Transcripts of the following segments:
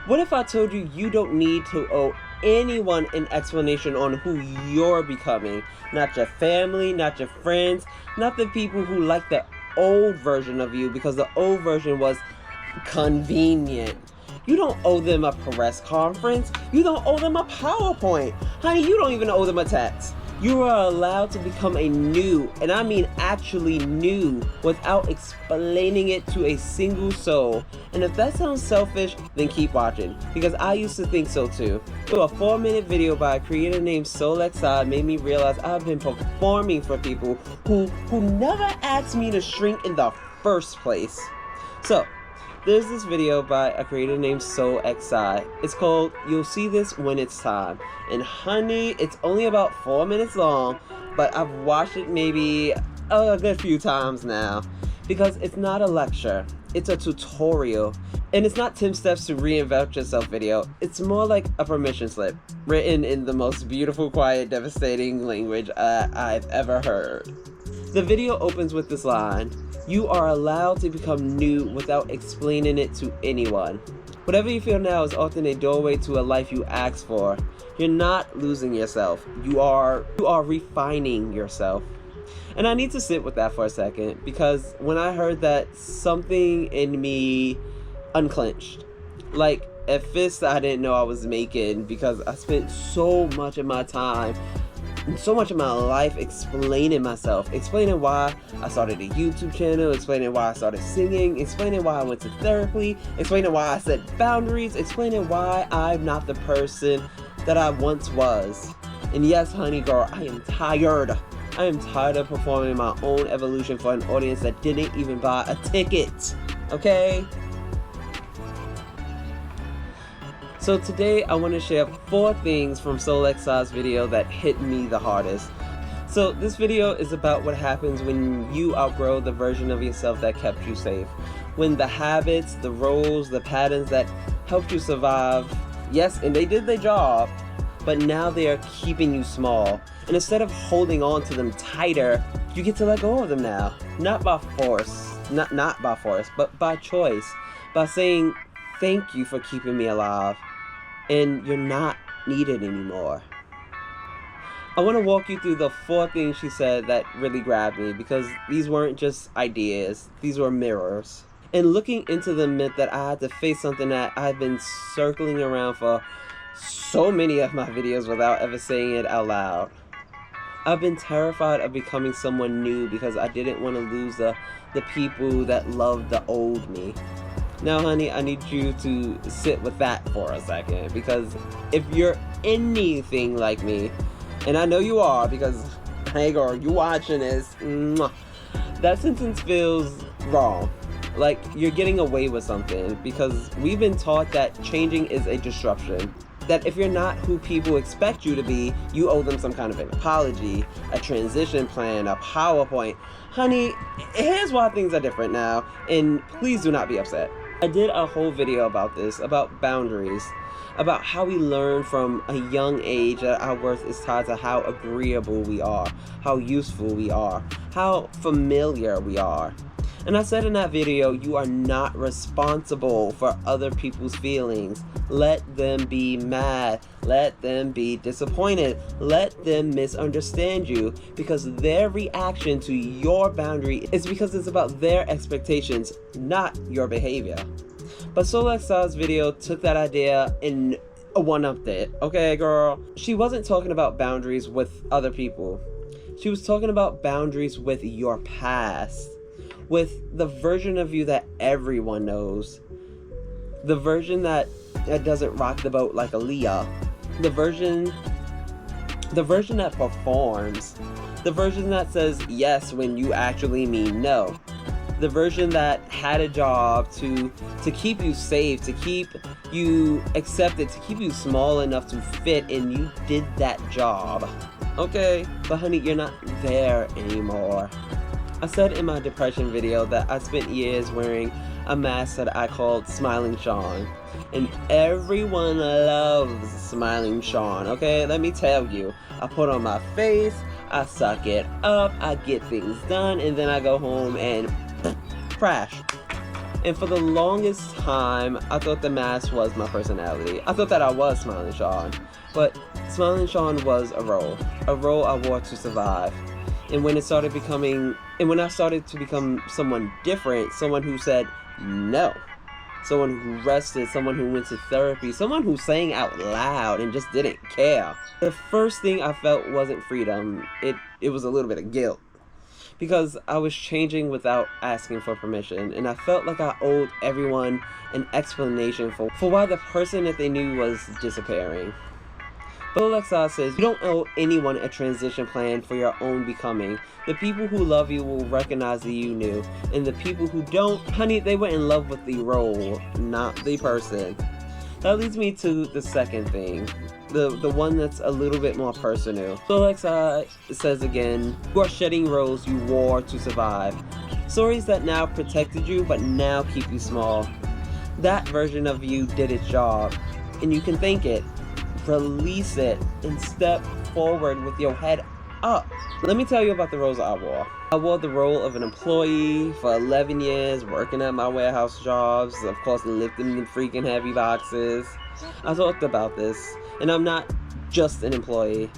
What if I told you you don't need to owe anyone an explanation on who you're becoming? Not your family, not your friends, not the people who like the old version of you because the old version was convenient. You don't owe them a press conference. You don't owe them a PowerPoint. Honey, you don't even owe them a text. You are allowed to become a new, and I mean actually new, without explaining it to a single soul. And if that sounds selfish, then keep watching, because I used to think so too. So a 4-minute video by a creator named SoulXI made me realize I've been performing for people who never asked me to shrink in the first place. So, there's this video by a creator named SoulXI. It's called You'll See This When It's Time. And honey, it's only about 4 minutes long, but I've watched it maybe a good few times now. Because it's not a lecture, it's a tutorial. And it's not 10 steps to reinvent yourself video. It's more like a permission slip, written in the most beautiful, quiet, devastating language I've ever heard. The video opens with this line: you are allowed to become new without explaining it to anyone. Whatever you feel now is often a doorway to a life you asked for. You're not losing yourself. You are refining yourself. And I need to sit with that for a second, because when I heard that, something in me unclenched. Like a fist I didn't know I was making, because I spent so much of my time, so much of my life explaining myself, explaining why I started a YouTube channel, explaining why I started singing, explaining why I went to therapy, explaining why I set boundaries, explaining why I'm not the person that I once was. And yes, honey girl, I am tired. I am tired of performing my own evolution for an audience that didn't even buy a ticket. Okay? So today I want to share 4 things from SoulXI's video that hit me the hardest. So this video is about what happens when you outgrow the version of yourself that kept you safe. When the habits, the roles, the patterns that helped you survive, yes, and they did their job, but now they are keeping you small. And instead of holding on to them tighter, you get to let go of them now. Not by force, not by force, but by choice. By saying, thank you for keeping me alive, and you're not needed anymore. I want to walk you through the 4 things she said that really grabbed me, because these weren't just ideas, these were mirrors. And looking into them meant that I had to face something that I've been circling around for so many of my videos without ever saying it out loud. I've been terrified of becoming someone new because I didn't want to lose the people that loved the old me. Now, honey, I need you to sit with that for a second, because if you're anything like me, and I know you are, because, hey girl, you watching this, that sentence feels wrong. Like you're getting away with something, because we've been taught that changing is a disruption. That if you're not who people expect you to be, you owe them some kind of an apology, a transition plan, a PowerPoint. Honey, here's why things are different now, and please do not be upset. I did a whole video about this, about boundaries, about how we learn from a young age that our worth is tied to how agreeable we are, how useful we are, how familiar we are. And I said in that video, you are not responsible for other people's feelings. Let them be mad. Let them be disappointed. Let them misunderstand you, because their reaction to your boundary is because it's about their expectations, not your behavior. But SoulXI's video took that idea and one-upped it. Okay, girl? She wasn't talking about boundaries with other people. She was talking about boundaries with your past. With the version of you that everyone knows. The version that doesn't rock the boat like Aaliyah. The version that performs. The version that says yes when you actually mean no. The version that had a job to keep you safe, to keep you accepted, to keep you small enough to fit, and you did that job. Okay, but honey, you're not there anymore. I said in my depression video that I spent years wearing a mask that I called Smiling Sean. And everyone loves Smiling Sean, okay? Let me tell you. I put on my face, I suck it up, I get things done, and then I go home and crash. And for the longest time, I thought the mask was my personality. I thought that I was Smiling Sean. But Smiling Sean was a role I wore to survive. And when I started to become someone different, someone who said no, someone who rested, someone who went to therapy, someone who sang out loud and just didn't care, the first thing I felt wasn't freedom. It was a little bit of guilt. Because I was changing without asking for permission, and I felt like I owed everyone an explanation for why the person that they knew was disappearing. But Alexa says, you don't owe anyone a transition plan for your own becoming. The people who love you will recognize that you knew, and the people who don't, honey, they were in love with the role, not the person. That leads me to the second thing, the one that's a little bit more personal. So Alexa says again, you are shedding roles you wore to survive. Stories that now protected you, but now keep you small. That version of you did its job, and you can thank it. Release it and step forward with your head up. Let me tell you about the roles I wore. I wore the role of an employee for 11 years, working at my warehouse jobs, of course lifting the freaking heavy boxes. I talked about this, and I'm not just an employee,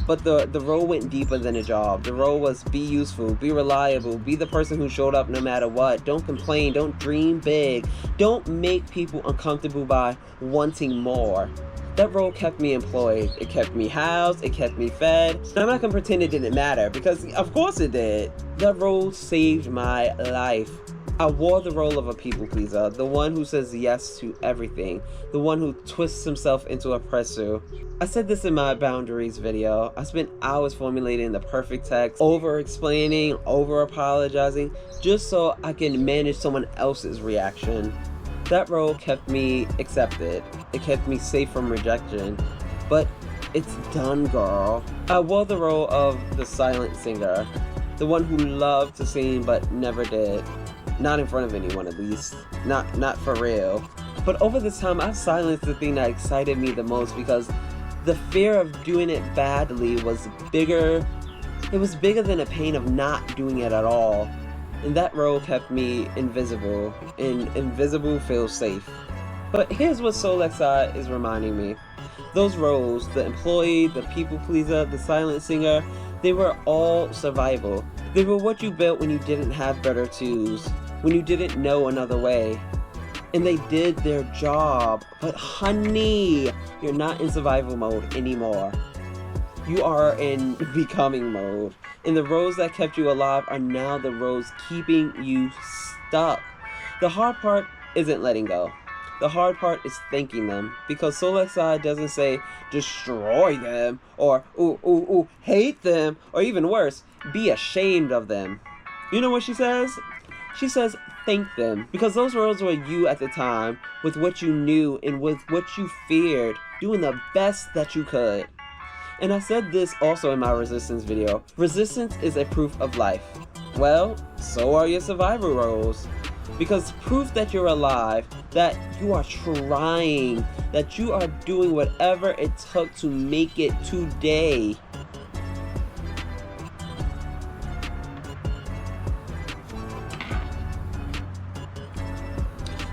but the role went deeper than a job. The role was be useful, be reliable, be the person who showed up no matter what. Don't complain, don't dream big, don't make people uncomfortable by wanting more. That role kept me employed, it kept me housed, it kept me fed. And I'm not gonna pretend it didn't matter, because of course it did. That role saved my life. I wore the role of a people pleaser, the one who says yes to everything, the one who twists himself into a oppressor. I said this in my boundaries video. I spent hours formulating the perfect text, over-explaining, over-apologizing, just so I can manage someone else's reaction. That role kept me accepted. It kept me safe from rejection. But it's done, girl. I wore the role of the silent singer, the one who loved to sing but never did. Not in front of anyone, at least. Not for real. But over this time, I've silenced the thing that excited me the most, because the fear of doing it badly was bigger. It was bigger than the pain of not doing it at all. And that role kept me invisible, and invisible feels safe. But here's what Soul XI is reminding me. Those roles, the employee, the people pleaser, the silent singer, they were all survival. They were what you built when you didn't have better tools, when you didn't know another way. And they did their job. But honey, you're not in survival mode anymore. You are in becoming mode. And the roles that kept you alive are now the roles keeping you stuck. The hard part isn't letting go. The hard part is thanking them. Because Soul XI doesn't say destroy them, or hate them, or even worse, be ashamed of them. You know what she says? She says thank them. Because those roles were you at the time, with what you knew and with what you feared, doing the best that you could. And I said this also in my resistance video. Resistance is a proof of life. Well, so are your survival roles. Because proof that you're alive, that you are trying, that you are doing whatever it took to make it today.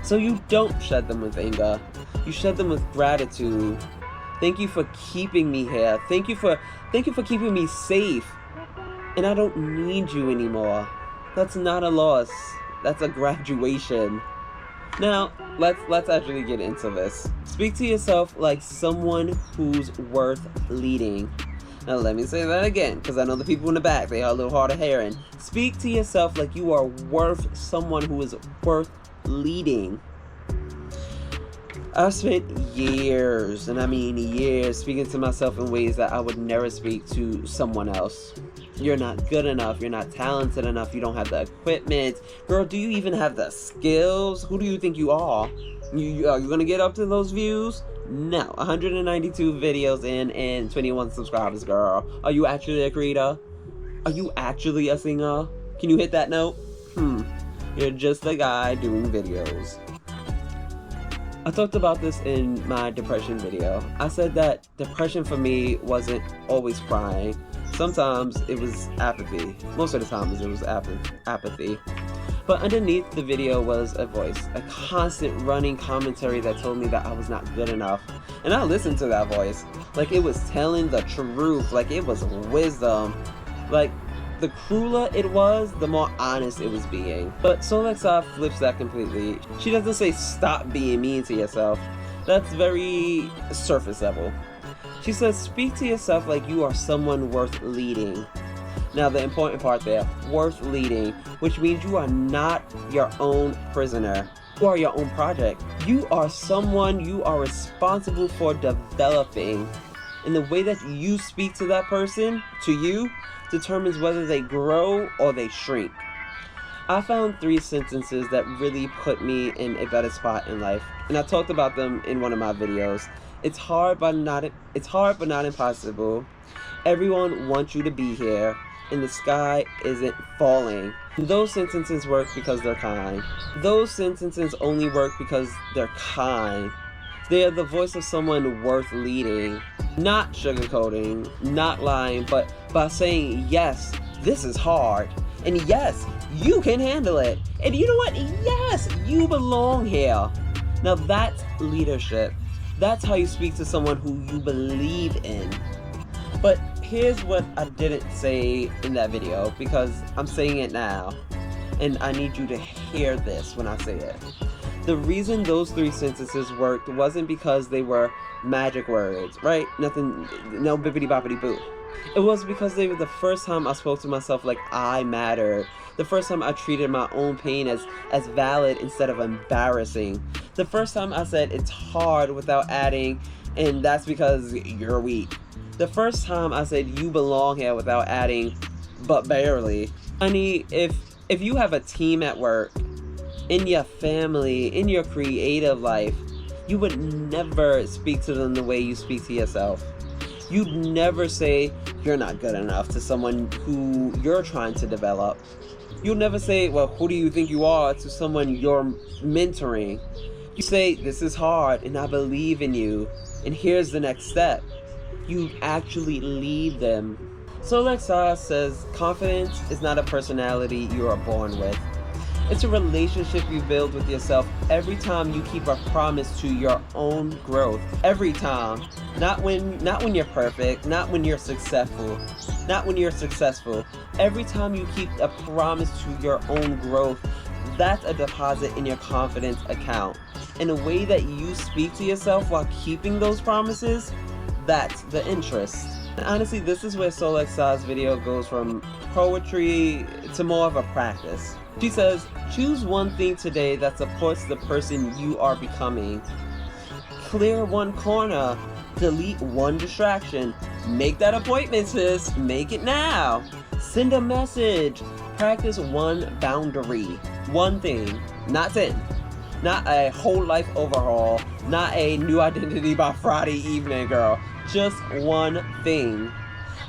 So you don't shed them with anger. You shed them with gratitude. Thank you for keeping me here. Thank you for keeping me safe. And I don't need you anymore. That's not a loss. That's a graduation. Now, let's actually get into this. Speak to yourself like someone who's worth leading. Now let me say that again, because I know the people in the back, they are a little hard of hearing. Speak to yourself like you are worth someone who is worth leading. I've spent years, and I mean years, speaking to myself in ways that I would never speak to someone else. You're not good enough, you're not talented enough, you don't have the equipment. Girl, do you even have the skills? Who do you think you are? Are you gonna get up to those views? No. 192 videos in and 21 subscribers, girl. Are you actually a creator? Are you actually a singer? Can you hit that note? You're just a guy doing videos. I talked about this in my depression video. I said that depression for me wasn't always crying. Sometimes it was apathy. Most of the times it was apathy. But underneath the video was a voice, a constant running commentary that told me that I was not good enough. And I listened to that voice like it was telling the truth, like it was wisdom. Like, the crueler it was, the more honest it was being. But Solexa flips that completely. She doesn't say stop being mean to yourself. That's very surface level. She says speak to yourself like you are someone worth leading. Now the important part there, worth leading, which means you are not your own prisoner. You are your own project. You are someone you are responsible for developing. And the way that you speak to that person, to you, determines whether they grow or they shrink. I found 3 sentences that really put me in a better spot in life, and I talked about them in one of my videos. It's hard but not impossible. Everyone wants you to be here, and the sky isn't falling. Those sentences work because they're kind. Those sentences only work because they're kind. They are the voice of someone worth leading. Not sugarcoating, not lying, but by saying, yes, this is hard. And yes, you can handle it. And you know what? Yes, you belong here. Now that's leadership. That's how you speak to someone who you believe in. But here's what I didn't say in that video, because I'm saying it now. And I need you to hear this when I say it. The reason those 3 sentences worked wasn't because they were magic words, right? Nothing, no bippity boppity boo. It was because they were the first time I spoke to myself like I mattered. The first time I treated my own pain as valid instead of embarrassing. The first time I said it's hard without adding, and that's because you're weak. The first time I said you belong here without adding, but barely. Honey, if you have a team at work, in your family, in your creative life, you would never speak to them the way you speak to yourself. You'd never say you're not good enough to someone who you're trying to develop. You'll never say, well, who do you think you are, to someone you're mentoring. You say, this is hard and I believe in you, and here's the next step. You actually lead them. Solexa says confidence is not a personality you are born with. It's a relationship you build with yourself every time you keep a promise to your own growth. Every time. Not when you're perfect, not when you're successful. Not when you're successful. Every time you keep a promise to your own growth, that's a deposit in your confidence account. And the way that you speak to yourself while keeping those promises, that's the interest. And honestly, this is where Solexa's video goes from poetry to more of a practice. She says, choose one thing today that supports the person you are becoming. Clear one corner. Delete one distraction. Make that appointment, sis. Make it now. Send a message. Practice one boundary. One thing. Not 10. Not a whole life overhaul. Not a new identity by Friday evening, girl. Just one thing.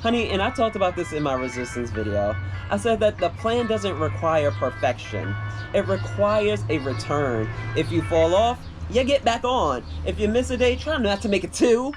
Honey, and I talked about this in my resistance video. I said that the plan doesn't require perfection. It requires a return. If you fall off, you get back on. If you miss a day, try not to make it 2.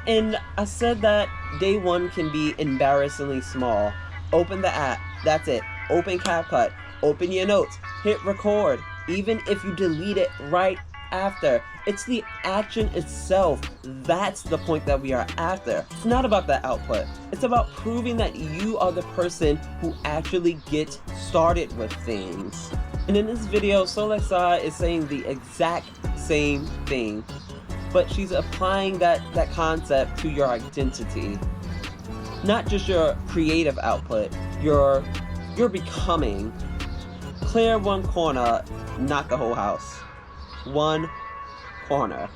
And I said that day 1 can be embarrassingly small. Open the app. That's it. Open CapCut. Open your notes. Hit record. Even if you delete it right after. It's the action itself. That's the point that we are after. It's not about the output. It's about proving that you are the person who actually gets started with things. And in this video, Solexa is saying the exact same thing, but she's applying that concept to your identity. Not just your creative output, your becoming. Clear one corner, not the whole house. One corner.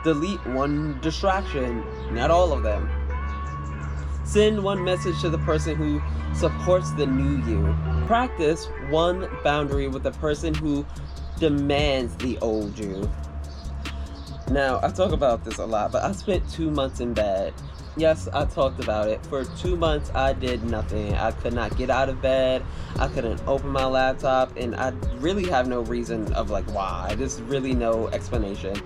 Delete one distraction, not all of them. Send one message to the person who supports the new you. Practice one boundary with the person who demands the old you. Now, I talk about this a lot, but I spent 2 months in bed. Yes, I talked about it. For 2 months, I did nothing. I could not get out of bed. I couldn't open my laptop, and I really have no reason of like why. There's really no explanation.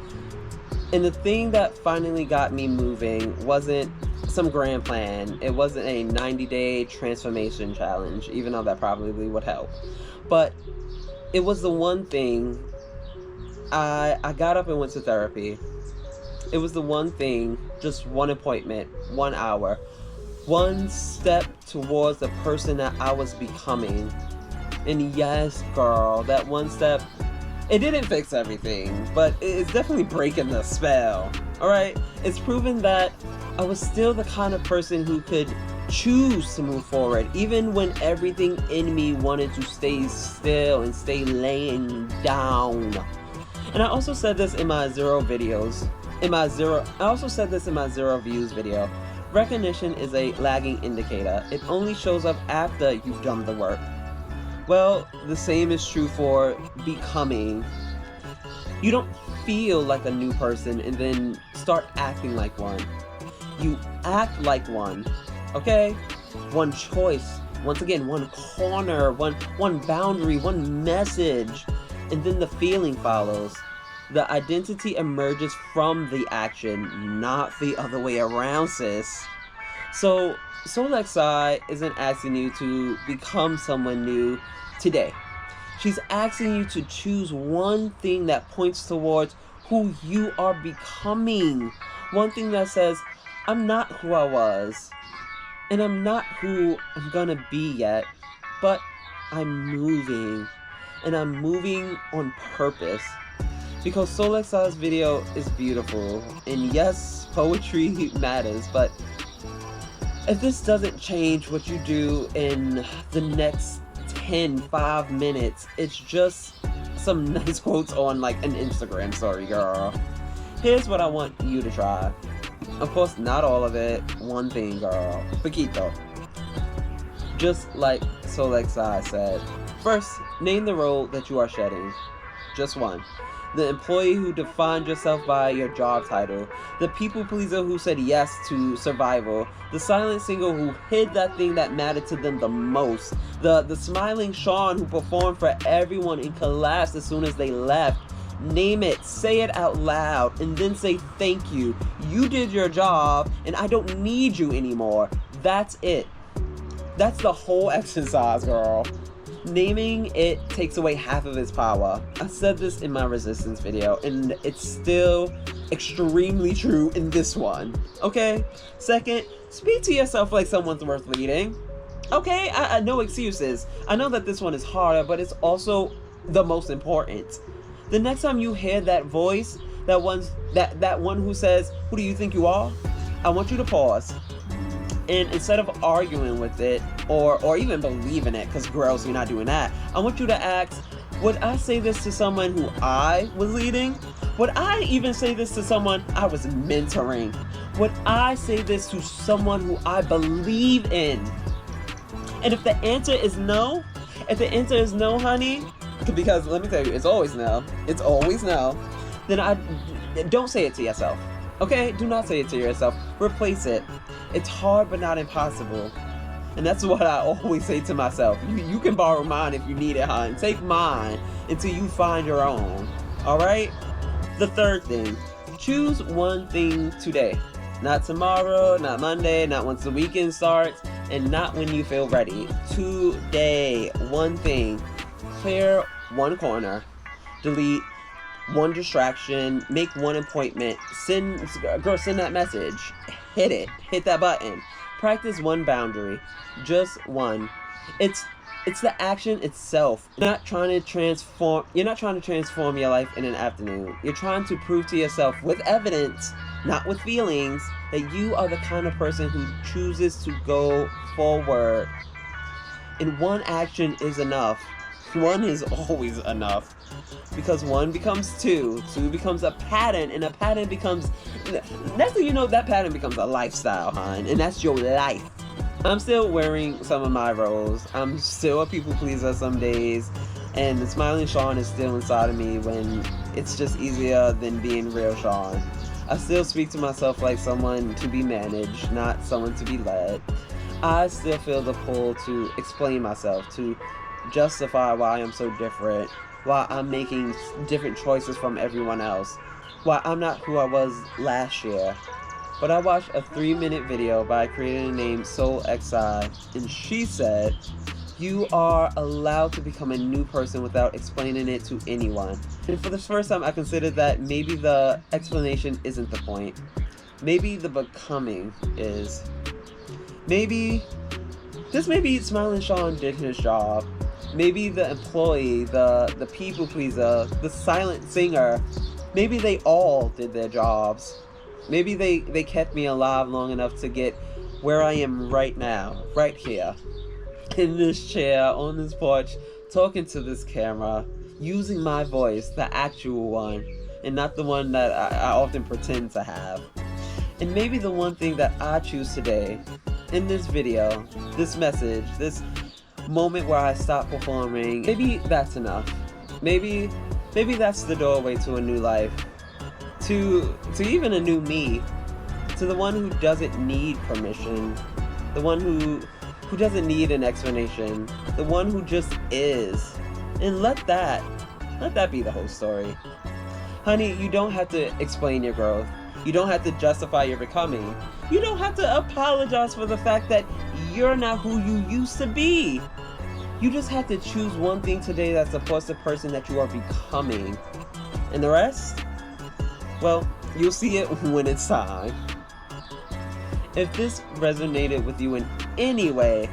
And the thing that finally got me moving wasn't some grand plan. It wasn't a 90-day transformation challenge, even though that probably would help. But it was the one thing. I got up and went to therapy. It was the one thing, just one appointment, 1 hour, one step towards the person that I was becoming. And yes, girl, that one step, it didn't fix everything, but it's definitely breaking the spell. Alright? It's proven that I was still the kind of person who could choose to move forward, even when everything in me wanted to stay still and stay laying down. And I also said this in my zero views video. Recognition is a lagging indicator. It only shows up after you've done the work. Well, the same is true for becoming. You don't feel like a new person and then start acting like one. You act like one, okay? One choice, once again, one corner, one boundary, one message, and then the feeling follows. The identity emerges from the action, not the other way around, sis. So, Soul-Xi isn't asking you to become someone new today. She's asking you to choose one thing that points towards who you are becoming. One thing that says, I'm not who I was, and I'm not who I'm gonna be yet, but I'm moving, and I'm moving on purpose. Because Soul-Xi's video is beautiful, and yes, poetry matters, but if this doesn't change what you do in the next 5 minutes, it's just some nice quotes on like an Instagram story, girl. Here's what I want you to try. Of course, not all of it, one thing, girl. Poquito. Just like Soul-Xi said. First, name the role that you are shedding. Just one. The employee who defined yourself by your job title, the people pleaser who said yes to survival, the silent singer who hid that thing that mattered to them the most, the smiling Sean who performed for everyone and collapsed as soon as they left. Name it, say it out loud, and then say thank you. You did your job, and I don't need you anymore. That's it. That's the whole exercise, girl. Naming it takes away half of its power. I said this in my resistance video, and it's still extremely true in this one. Okay? Second, speak to yourself like someone's worth leading. Okay? I no excuses. I know that this one is harder, but it's also the most important. The next time you hear that voice, that one who says, "Who do you think you are?" I want you to pause. And instead of arguing with it, or even believing it, because girls, you're not doing that, I want you to ask, would I say this to someone who I was leading? Would I even say this to someone I was mentoring? Would I say this to someone who I believe in? And if the answer is no, honey, because let me tell you, it's always no, then don't say it to yourself. Okay? Do not say it to yourself. Replace it. It's hard but not impossible. And that's what I always say to myself. You can borrow mine if you need it, hon. Take mine until you find your own. Alright? The third thing. Choose one thing today. Not tomorrow, not Monday, not once the weekend starts, and not when you feel ready. Today. One thing. Clear one corner. Delete one distraction. Make one appointment. Send that message. Hit that button. Practice one boundary. Just one. It's the action itself. You're not trying to transform your life in an afternoon. You're trying to prove to yourself with evidence, not with feelings, that you are the kind of person who chooses to go forward. And one action is enough. One is always enough. Because one becomes two becomes a pattern, and a pattern becomes, next thing you know, that pattern becomes a lifestyle, hon, and that's your life. I'm still wearing some of my roles. I'm still a people pleaser some days, and the smiling Sean is still inside of me when it's just easier than being real Sean. I still speak to myself like someone to be managed, not someone to be led. I still feel the pull to explain myself, to justify why I'm so different, why I'm making different choices from everyone else, why I'm not who I was last year. But I watched a 3-minute video by a creator named Soul-Xi, and she said, You are allowed to become a new person without explaining it to anyone. And for the first time, I considered that maybe the explanation isn't the point. Maybe the becoming is. Maybe Smiling Sean did his job. Maybe the employee, the people pleaser, the silent singer, maybe they all did their jobs. Maybe they kept me alive long enough to get where I am right now, right here, in this chair, on this porch, talking to this camera, using my voice, the actual one, and not the one that I often pretend to have. And maybe the one thing that I choose today, in this video, this message, this moment where I stop performing, maybe that's enough. Maybe that's the doorway to a new life, to even a new me, to the one who doesn't need permission, the one who doesn't need an explanation, the one who just is. And let that be the whole story. Honey, you don't have to explain your growth. You don't have to justify your becoming. You don't have to apologize for the fact that you're not who you used to be. You just have to choose one thing today that supports the person that you are becoming. And the rest? Well, you'll see it when it's time. If this resonated with you in any way,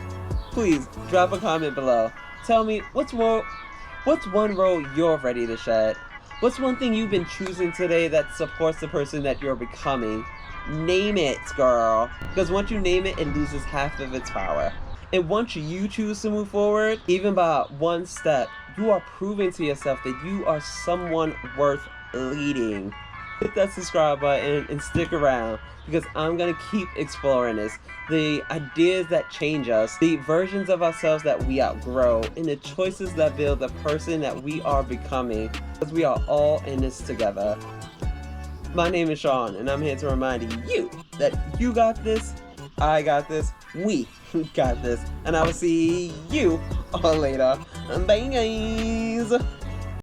please drop a comment below. Tell me what's one role you're ready to shed? What's one thing you've been choosing today that supports the person that you're becoming? Name it, girl. Because once you name it, it loses half of its power. And once you choose to move forward, even by one step, you are proving to yourself that you are someone worth leading. Hit that subscribe button and stick around, because I'm going to keep exploring this. The ideas that change us, the versions of ourselves that we outgrow, and the choices that build the person that we are becoming, because we are all in this together. My name is Sean, and I'm here to remind you that you got this, I got this, we got this, and I will see you all later. Bye guys!